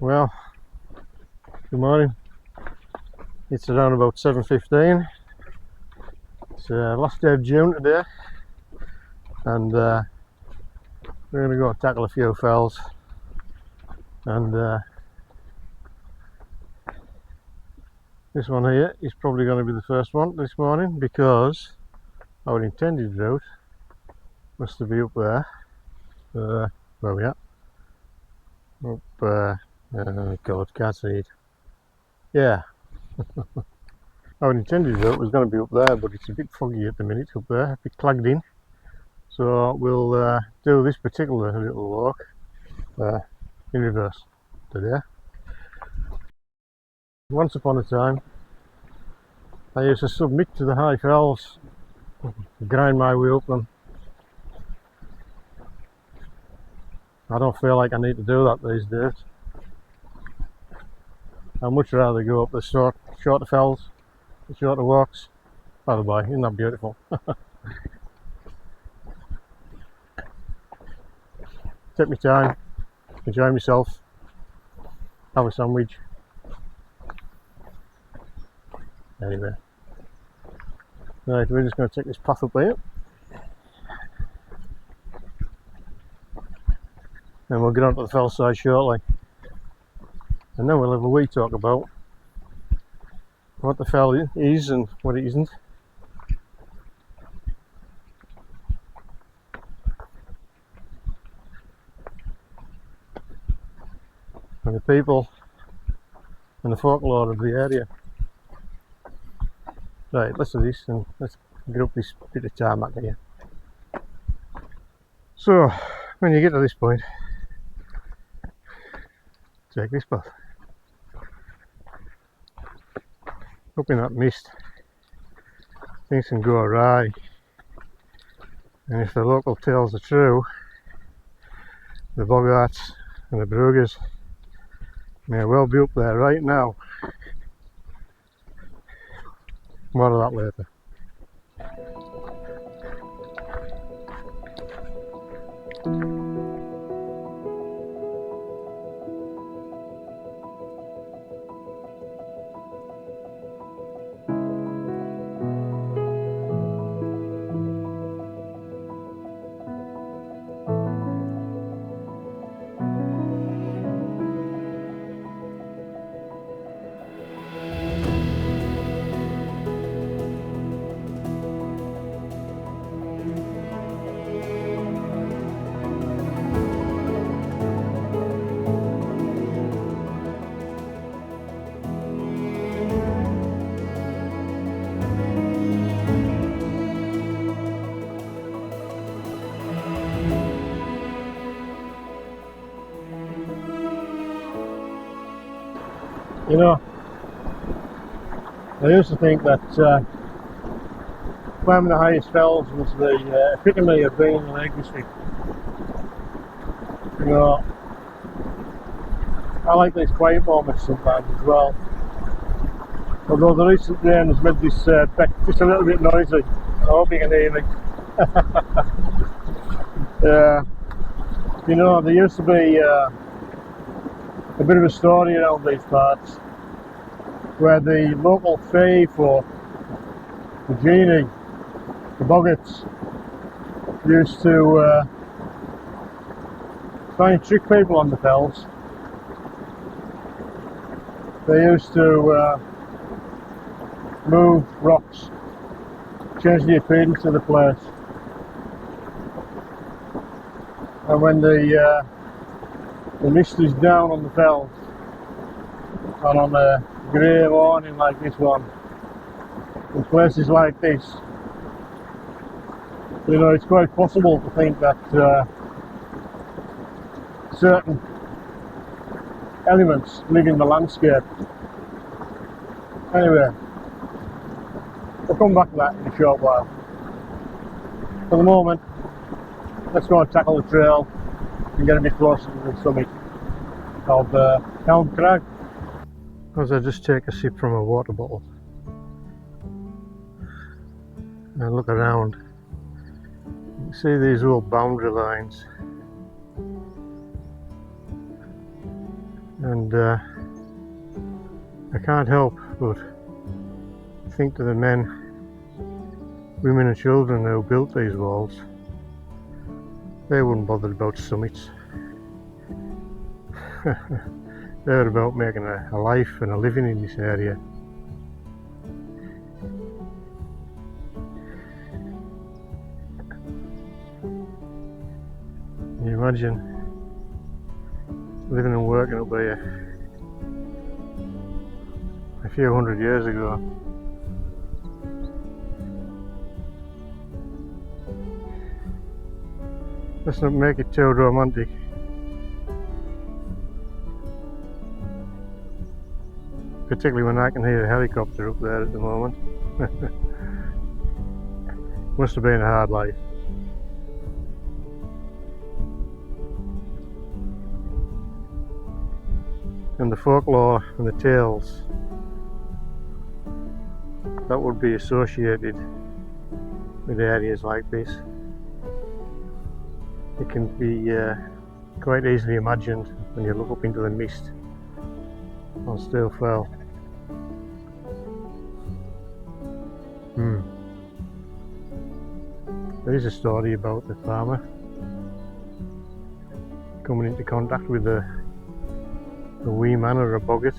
Well, good morning. It's around about 7:15. It's last day of June today, and we're going to go and tackle a few fells. And this one here is probably going to be the first one this morning, because our intended route was to be up there. Where we at? Up God, can't see it. Yeah. Our intended route was going to be up there, but it's a bit foggy at the minute up there, a bit clagged in. So we'll do this particular little walk in reverse today. Once upon a time, I used to submit to the high fells, grind my way up them. I don't feel like I need to do that these days. I'd much rather go up the shorter fells, the shorter walks. By the way, isn't that beautiful? Take my time, enjoy myself, have a sandwich. Anyway, right, we're just going to take this path up here, and we'll get onto the fell side shortly, and then we'll have a wee talk about what the fell is and what it isn't. And the people and the folklore of the area. Right, let's do this and let's get up this bit of tarmac here. So, when you get to this point, take this path. Up in that mist, things can go awry, and if the local tales are true, the boggarts and the brugers may well be up there right now. More of that later. You know, I used to think that climbing the highest fells was the epitome of being an legacy. You know, I like these quiet moments sometimes as well. Although the recent rain has made this beck just a little bit noisy. I hope you can hear me. You know, there used to be a bit of a story around these parts, where the local fae folk, the genie, the boggarts, used to try and trick people on the fells. They used to move rocks, change the appearance of the place, and when the mist is down on the fells, and on a grey morning like this one, in places like this, you know, it's quite possible to think that certain elements live in the landscape. Anyway, we'll come back to that in a short while. For the moment, let's go and tackle the trail and get a bit closer to the summit of Helm Crag. As I just take a sip from a water bottle and look around, you see these little boundary lines. and I can't help but think to the men, women and children who built these walls, they weren't bothered about summits. They're about making a life and a living in this area. Can you imagine living and working up here a few hundred years ago? Let's not make it too romantic. Particularly when I can hear a helicopter up there at the moment. Must have been a hard life. And the folklore and the tales that would be associated with areas like this, it can be quite easily imagined when you look up into the mist on Still Fell. There is a story about the farmer coming into contact with a wee man or a boggart.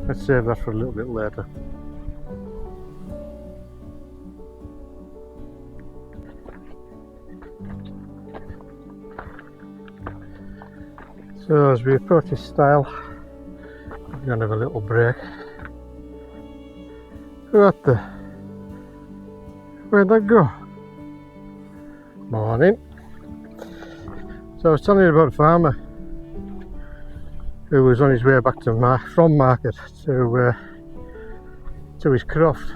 Let's save that for a little bit later. So as we approach this stile, we're going to have a little break. What the? Where'd that go? Morning. So I was telling you about a farmer who was on his way back to from market to his croft,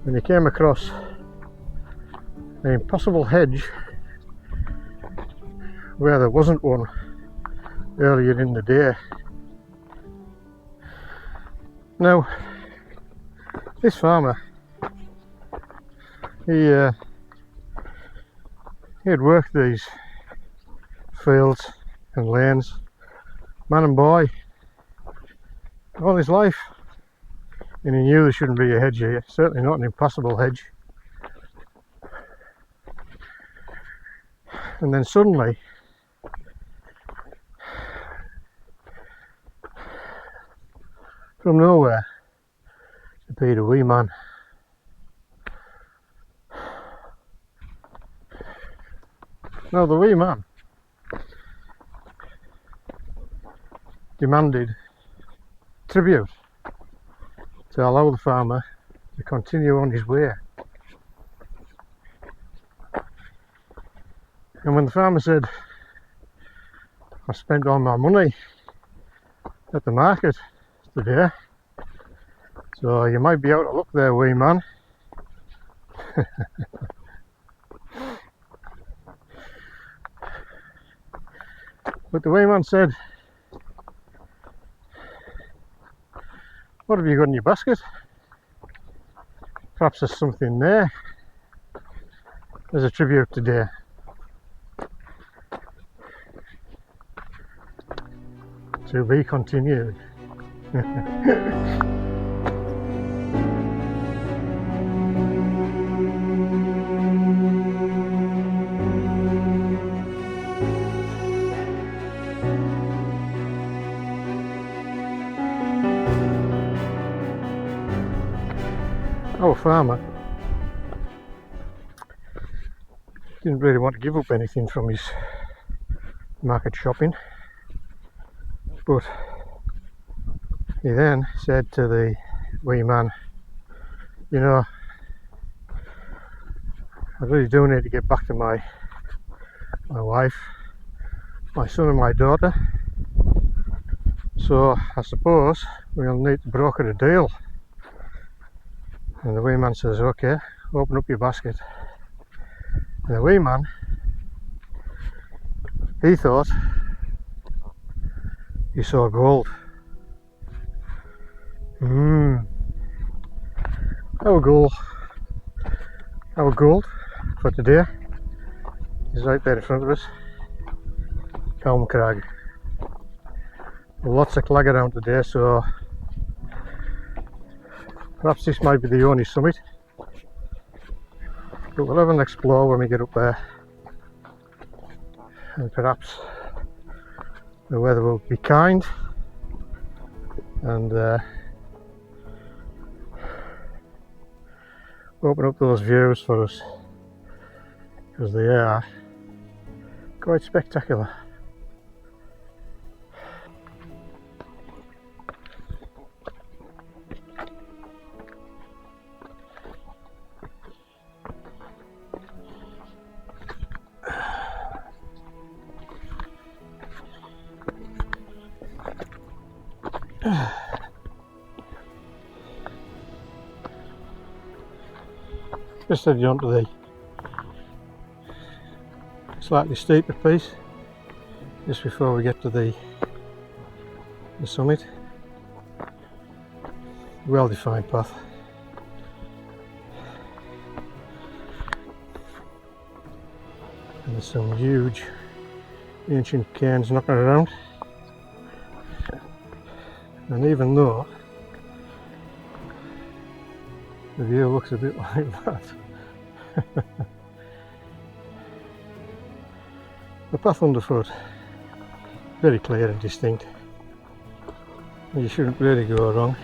and he came across an impossible hedge where there wasn't one earlier in the day. Now, this farmer, he had worked these fields and lanes, man and boy, all his life, and he knew there shouldn't be a hedge here, certainly not an impassable hedge. And then suddenly, from nowhere, appeared a wee man. Now the wee man demanded tribute to allow the farmer to continue on his way. And when the farmer said, "I spent all my money at the market today, so you might be out of luck there, wee man." But the wee man said, "What have you got in your basket? Perhaps there's something there as a tribute today." To be continued. Our farmer didn't really want to give up anything from his market shopping, but he then said to the wee man, "You know, I really do need to get back to my wife, my son and my daughter, so I suppose we'll need to broker a deal." And the wee man says, "Okay, open up your basket." And the wee man, he thought he saw gold. Our gold for today is right there in front of us. Helm Crag. Lots of clag around today, so perhaps this might be the only summit, but we'll have an explore when we get up there, and perhaps the weather will be kind and open up those views for us, because they are quite spectacular. Just heading onto the slightly steeper piece just before we get to the summit. Well defined path. And there's some huge ancient cairns knocking around. And even though the view looks a bit like that, the path underfoot very clear and distinct. You shouldn't really go wrong.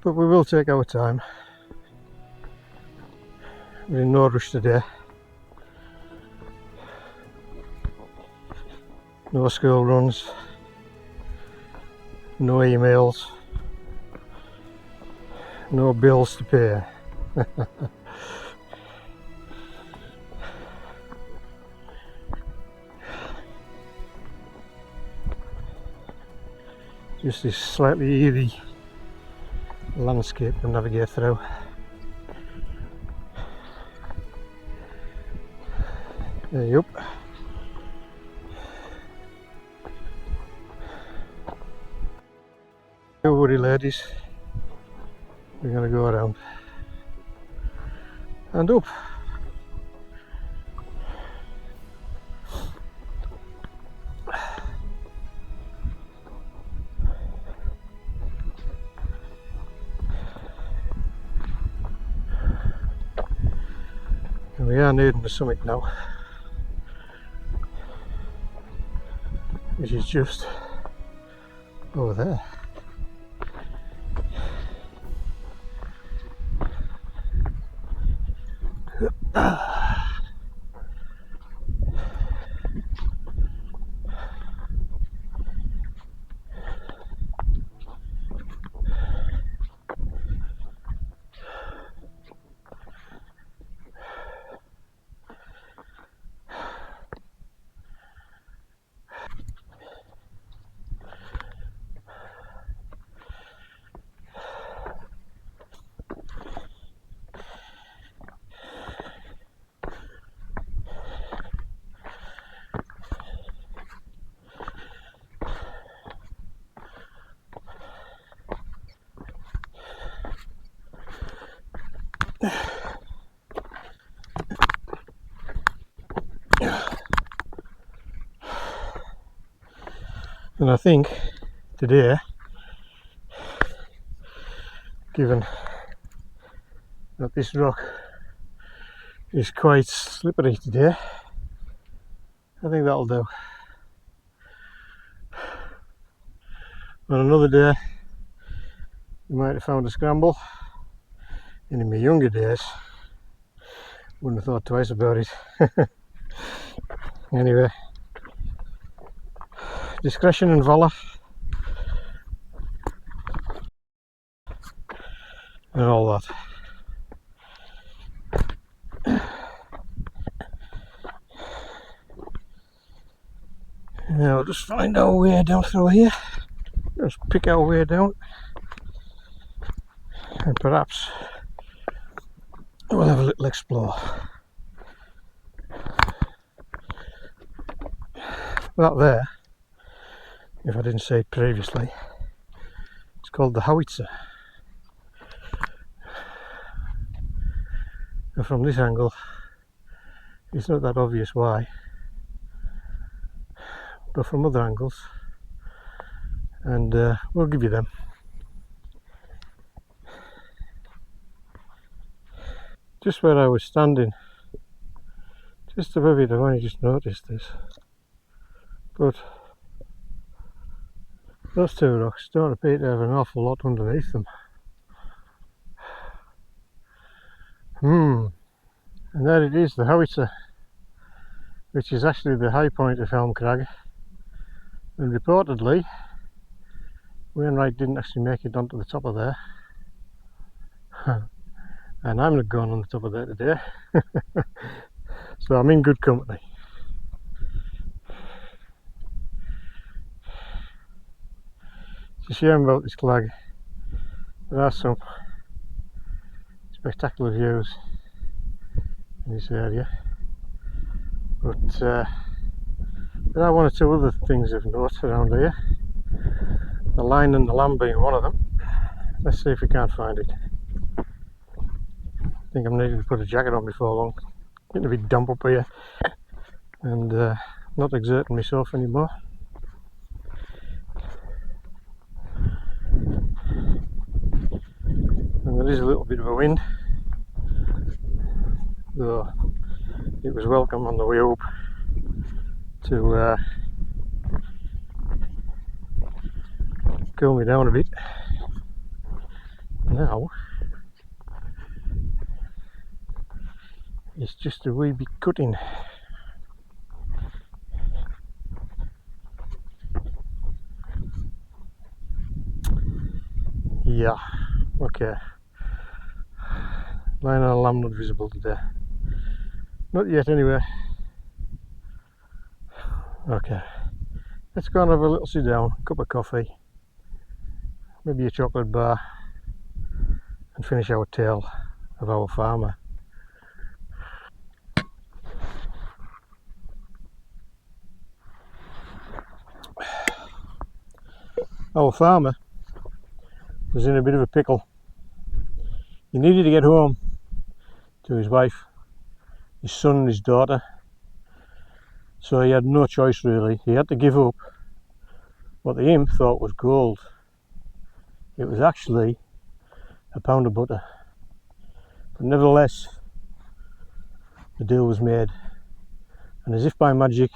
But we will take our time. We're in no rush today. No school runs, no emails, no bills to pay. Just this slightly eerie landscape to navigate through. Yep. Don't worry ladies, we're going to go around and up. And we are nearing the summit now, which is just over there. And I think today, given that this rock is quite slippery today, I think that'll do. On another day you might have found a scramble, and in my younger days wouldn't have thought twice about it. Anyway, discretion and valor and all that. Now we'll just find our way down through here, just pick our way down, and perhaps we'll have a little explore. That there if I didn't say it previously. It's called the howitzer. And from this angle, it's not that obvious why, but from other angles, and we'll give you them. Just where I was standing, just above it, I've only just noticed this, but those two rocks don't appear to have an awful lot underneath them. And there it is, the howitzer, which is actually the high point of Helm Crag, and reportedly Wainwright didn't actually make it onto the top of there. And I'm not going on the top of there today. So I'm in good company. It's a shame about this Clag. There are some spectacular views in this area, but there are one or two other things of note around here. The line and the lamb being one of them. Let's see if we can't find it. I think I'm needing to put a jacket on before long. Getting a bit damp up here, and not exerting myself anymore. And there is a little bit of a wind, though it was welcome on the way up to cool me down a bit. Now it's just a wee bit cutting. Yeah, okay. Line and lamb not visible today. Not yet anyway. Okay, let's go and have a little sit down, cup of coffee, maybe a chocolate bar, and finish our tale of our farmer. Our farmer was in a bit of a pickle. He needed to get home to his wife, his son and his daughter, so he had no choice really. He had to give up what the imp thought was gold. It was actually a pound of butter, but nevertheless the deal was made, and as if by magic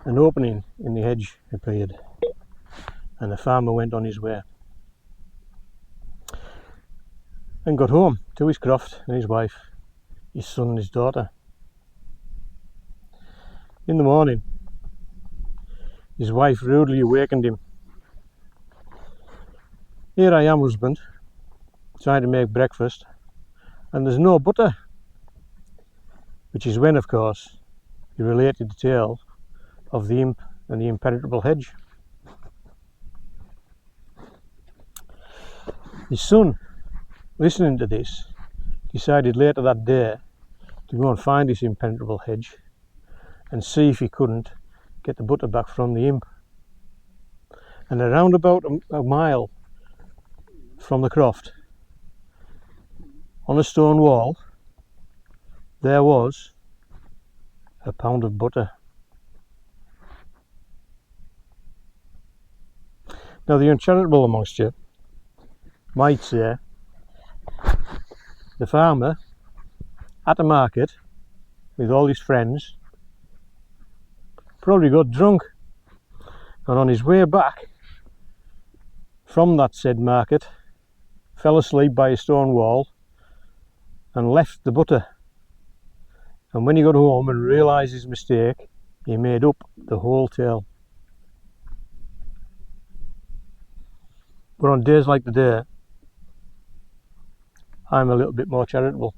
an opening in the hedge appeared, and the farmer went on his way and got home to his croft and his wife, his son and his daughter. In the morning, his wife rudely awakened him. Here I am, husband, trying to make breakfast, and there's no butter. Which is when, of course, he related the tale of the imp and the impenetrable hedge. His son, listening to this, decided later that day to go and find this impenetrable hedge and see if he couldn't get the butter back from the imp. And around about a mile from the croft, on a stone wall, there was a pound of butter. Now the uncharitable amongst you might say the farmer at a market with all his friends probably got drunk, and on his way back from that said market fell asleep by a stone wall and left the butter. And when he got home and realised his mistake, he made up the whole tale. But on days like today, I'm a little bit more charitable.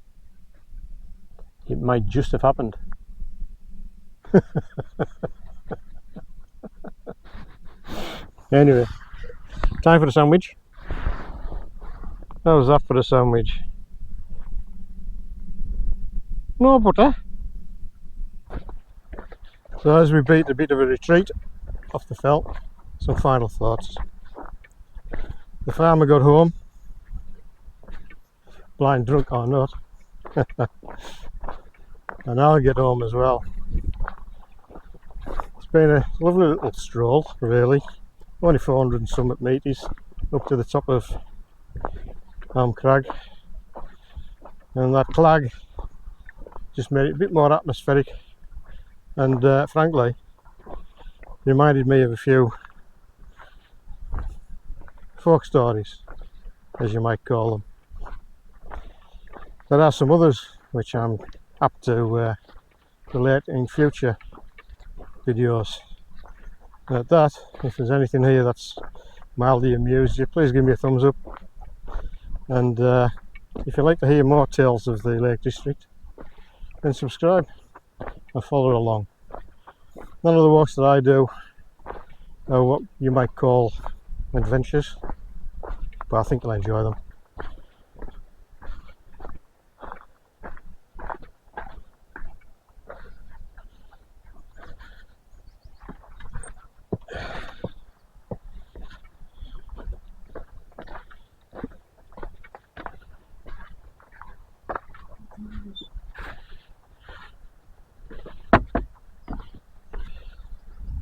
It might just have happened. Anyway, time for a sandwich. How's that for a sandwich? No butter. So as we beat a bit of a retreat off the fell, some final thoughts. The farmer got home, blind drunk or not, and I'll get home as well. It's been a lovely little stroll, really. Only 400 and something metres up to the top of Helm Crag, and that Clag just made it a bit more atmospheric, and frankly reminded me of a few folk stories, as you might call them. There are some others which I'm apt to relate in future videos. At that, if there's anything here that's mildly amused you, please give me a thumbs up, and if you'd like to hear more tales of the Lake District, then subscribe and follow along. None of the walks that I do are what you might call adventures, but I think you'll enjoy them.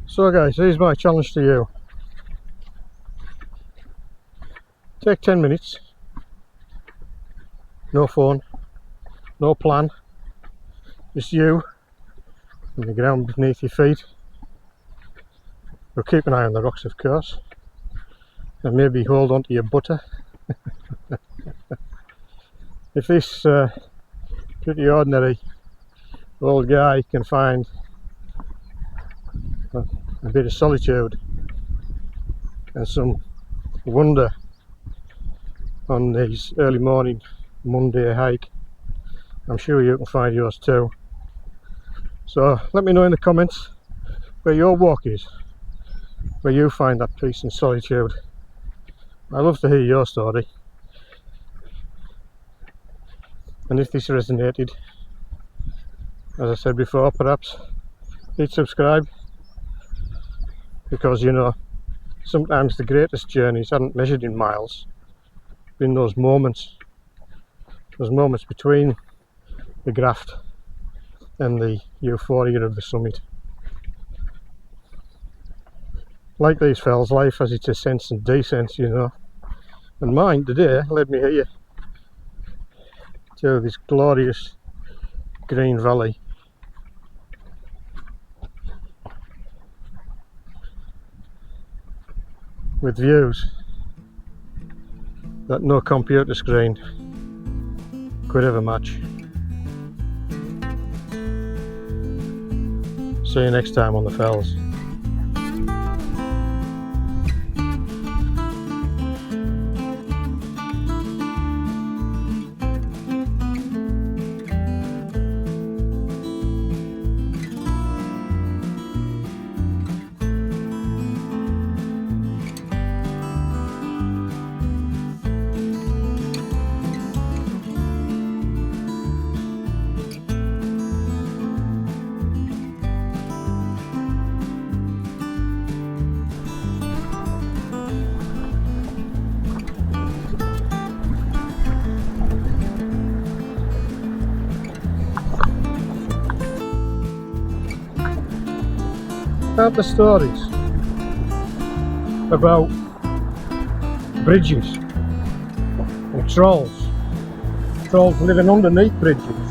So guys, here's my challenge to you. Take 10 minutes, no phone, no plan, just you and the ground beneath your feet. But keep an eye on the rocks, of course, and maybe hold on to your butter. If this pretty ordinary old guy can find a bit of solitude and some wonder on these early morning Monday hike, I'm sure you can find yours too. So let me know in the comments where your walk is, where you find that peace and solitude. I'd love to hear your story, and if this resonated, as I said before, perhaps hit subscribe, because you know, sometimes the greatest journeys aren't measured in miles, but in those moments between the graft and the euphoria of the summit. Like these fells, life has its ascents and descents, you know, and mine today led me here to this glorious green valley. With views that no computer screen could ever match. See you next time on the fells. Aren't the stories about bridges and trolls living underneath bridges?